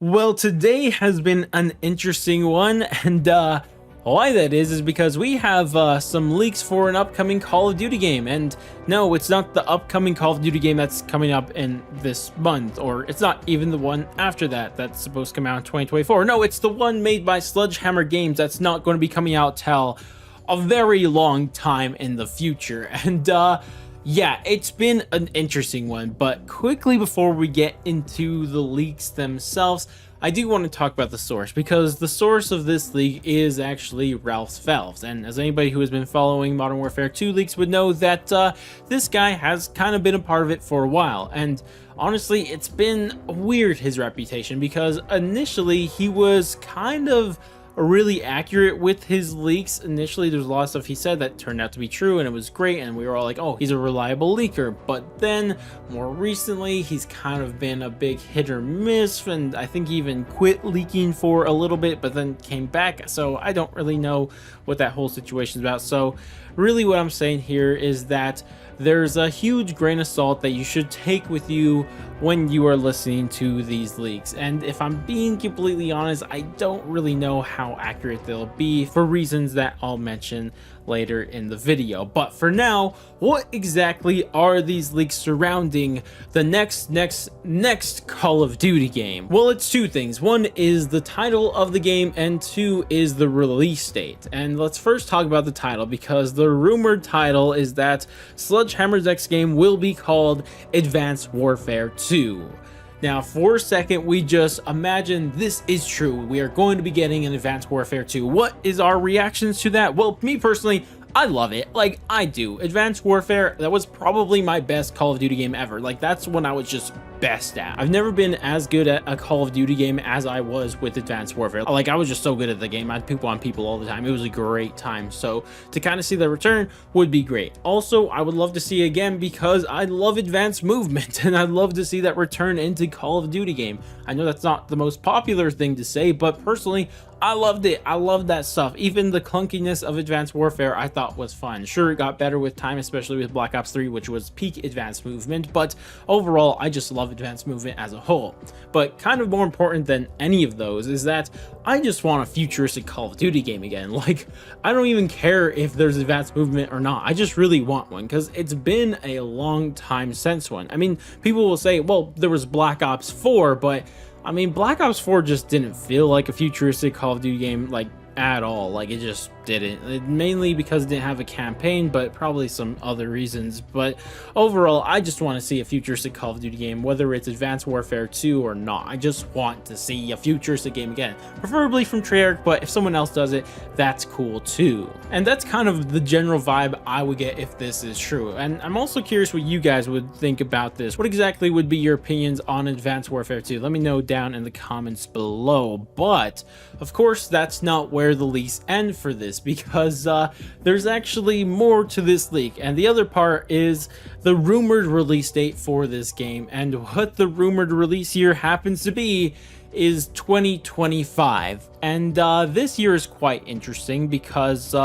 Well, today has been an interesting one, and why that is because we have some leaks for an upcoming Call of Duty game. And no, it's not the upcoming Call of Duty game that's coming up in this month, or it's not even the one after that that's supposed to come out in 2024. No, it's the one made by Sledgehammer Games that's not going to be coming out till a very long time in the future. And yeah, it's been an interesting one, but quickly before we get into the leaks themselves, I do want to talk about the source, because the source of this leak is actually Ralph's Valves. And as anybody who has been following Modern Warfare 2 leaks would know, that this guy has kind of been a part of it for a while. And honestly, it's been weird, his reputation, because initially he was kind of really accurate with his leaks. Initially, there's a lot of stuff he said that turned out to be true, and it was great, and we were all like, oh, he's a reliable leaker. But then more recently, he's kind of been a big hit or miss, and I think he even quit leaking for a little bit, but then came back. So I don't really know what that whole situation is about. So really what I'm saying here is that there's a huge grain of salt that you should take with you when you are listening to these leaks. And if I'm being completely honest, I don't really know how accurate they'll be, for reasons that I'll mention later in the video. But for now, what exactly are these leaks surrounding the next Call of Duty game? Well, it's two things. One is the title of the game, and two is the release date. And let's first talk about the title, because the rumored title is that Sledgehammer's next game will be called Advanced Warfare 2. Now, for a second, we just imagine this is true. We are going to be getting an Advanced Warfare 2. What is our reactions to that? Well, me personally, I love it. Like, I do. Advanced Warfare, that was probably my best Call of Duty game ever. Like, that's when I was just best at. I've never been as good at a Call of Duty game as I was with Advanced Warfare. Like, I was just so good at the game. I had people on people all the time. It was a great time. So to kind of see the return would be great. Also, I would love to see again, because I love advanced movement, and I'd love to see that return into Call of Duty game. I know that's not the most popular thing to say, but personally, I loved it. I loved that stuff. Even the clunkiness of Advanced Warfare I thought was fun. Sure, it got better with time, especially with Black Ops 3, which was peak advanced movement, but overall, I just love advanced movement as a whole. But kind of more important than any of those is that I just want a futuristic Call of Duty game again. Like, I don't even care if there's advanced movement or not. I just really want one, because it's been a long time since one. I mean, people will say, well, there was Black Ops 4, but I mean, Black Ops 4 just didn't feel like a futuristic Call of Duty game, like, at all. Like, it just didn't. Mainly because it didn't have a campaign, but probably some other reasons. But overall, I just want to see a futuristic Call of Duty game, whether it's Advanced Warfare 2 or not. I just want to see a futuristic game again, preferably from Treyarch, but if someone else does it, that's cool too. And that's kind of the general vibe I would get if this is true. And I'm also curious what you guys would think about this. What exactly would be your opinions on Advanced Warfare 2? Let me know down in the comments below. But of course, that's not where the leaks end for this, because there's actually more to this leak, and the other part is the rumored release date for this game. And what the rumored release year happens to be is 2025. And this year is quite interesting, because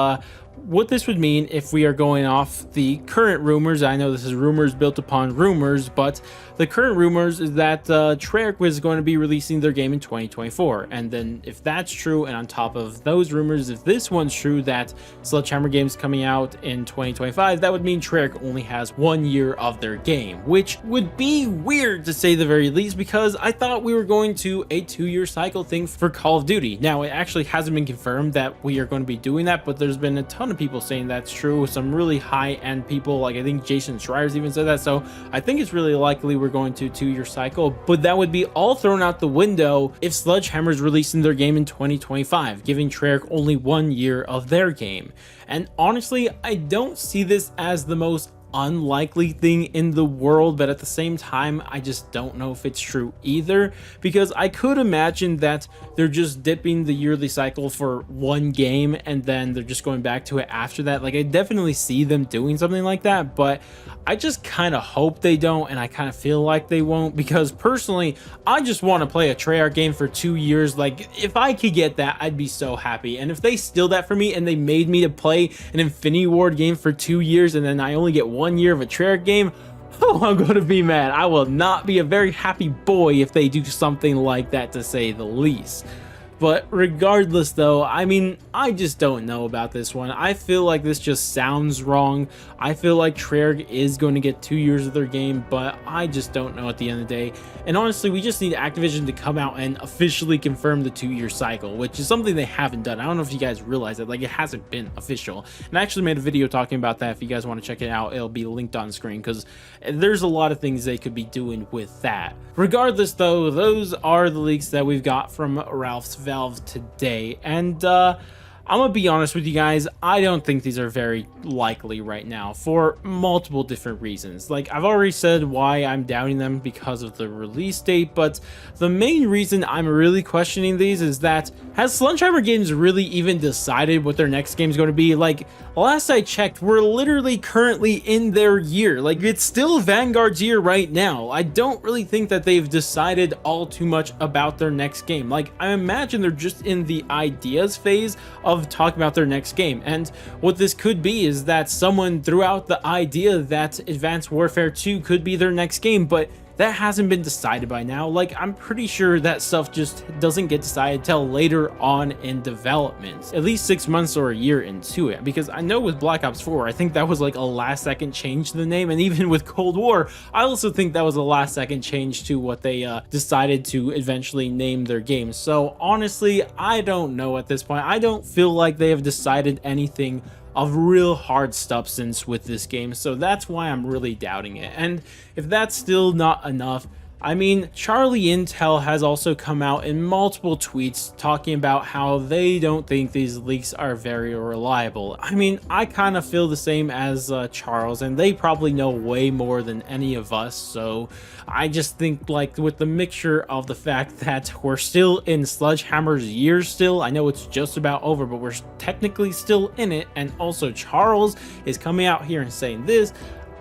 what this would mean, if we are going off the current rumors, I know this is rumors built upon rumors, but the current rumors is that Treyarch was going to be releasing their game in 2024. And then if that's true, and on top of those rumors, if this one's true, that Sledgehammer Games coming out in 2025, that would mean Treyarch only has 1 year of their game, which would be weird to say the very least, because I thought we were going to a 2-year cycle thing for Call of Duty. Now, it actually hasn't been confirmed that we are going to be doing that, but there's been a ton of people saying that's true. Some really high-end people, like I think Jason Schreier's even said that. So I think it's really likely we're going to a 2-year cycle, but that would be all thrown out the window if Sledgehammer's releasing their game in 2025, giving Treyarch only 1 year of their game. And honestly, I don't see this as the most unlikely thing in the world, but at the same time, I just don't know if it's true either, because I could imagine that they're just dipping the yearly cycle for one game and then they're just going back to it after that. Like, I definitely see them doing something like that, but I just kind of hope they don't, and I kind of feel like they won't, because personally, I just want to play a Treyarch game for 2 years. Like, if I could get that, I'd be so happy. And if they steal that from me and they made me to play an Infinity Ward game for 2 years and then I only get 1 year of a Treyarch game, Oh, I'm going to be mad. I will not be a very happy boy if they do something like that, to say the least. But regardless though, I mean, I just don't know about this one. I feel like this just sounds wrong. I feel like Treyarch is going to get 2 years of their game, but I just don't know at the end of the day. And honestly, we just need Activision to come out and officially confirm the 2-year cycle, which is something they haven't done. I don't know if you guys realize that, like, it hasn't been official. And I actually made a video talking about that. If you guys want to check it out, it'll be linked on screen, because there's a lot of things they could be doing with that. Regardless though, those are the leaks that we've got from Ralph's Valve today, and I'm gonna be honest with you guys, I don't think these are very likely right now for multiple different reasons. Like, I've already said why I'm doubting them because of the release date, but the main reason I'm really questioning these is that, has Sledgehammer Games really even decided what their next game is going to be? Like, last I checked, we're literally currently in their year. Like, it's still Vanguard's year right now. I don't really think that they've decided all too much about their next game. Like, I imagine they're just in the ideas phase of talking about their next game, and what this could be is that someone threw out the idea that Advanced Warfare 2 could be their next game, but that hasn't been decided by now. Like, I'm pretty sure that stuff just doesn't get decided till later on in development, at least 6 months or a year into it, because I know with Black Ops 4, I think that was like a last second change to the name, and even with Cold War, I also think that was a last second change to what they decided to eventually name their game. So honestly, I don't know at this point. I don't feel like they have decided anything of real hard substance with this game, so that's why I'm really doubting it. And if that's still not enough, I mean, Charlie Intel has also come out in multiple tweets talking about how they don't think these leaks are very reliable. I mean, I kind of feel the same as Charles, and they probably know way more than any of us, so I just think, like, with the mixture of the fact that we're still in Sledgehammer's year still, I know it's just about over, but we're technically still in it, and also Charles is coming out here and saying this,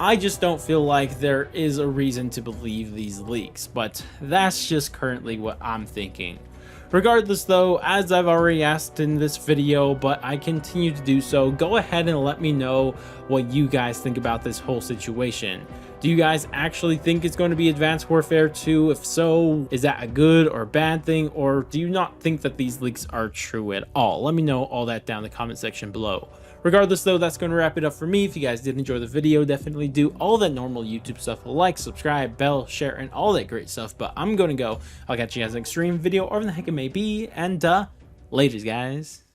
I just don't feel like there is a reason to believe these leaks, but that's just currently what I'm thinking. Regardless though, as I've already asked in this video, but I continue to do so, go ahead and let me know what you guys think about this whole situation. Do you guys actually think it's going to be Advanced Warfare 2? If so, is that a good or bad thing? Or do you not think that these leaks are true at all? Let me know all that down in the comment section below. Regardless though, that's going to wrap it up for me. If you guys did enjoy the video, definitely do all that normal YouTube stuff, like, subscribe, bell, share, and all that great stuff. But I'm going to go. I'll catch you guys next stream, video, or whatever the heck it may be. And laters, guys.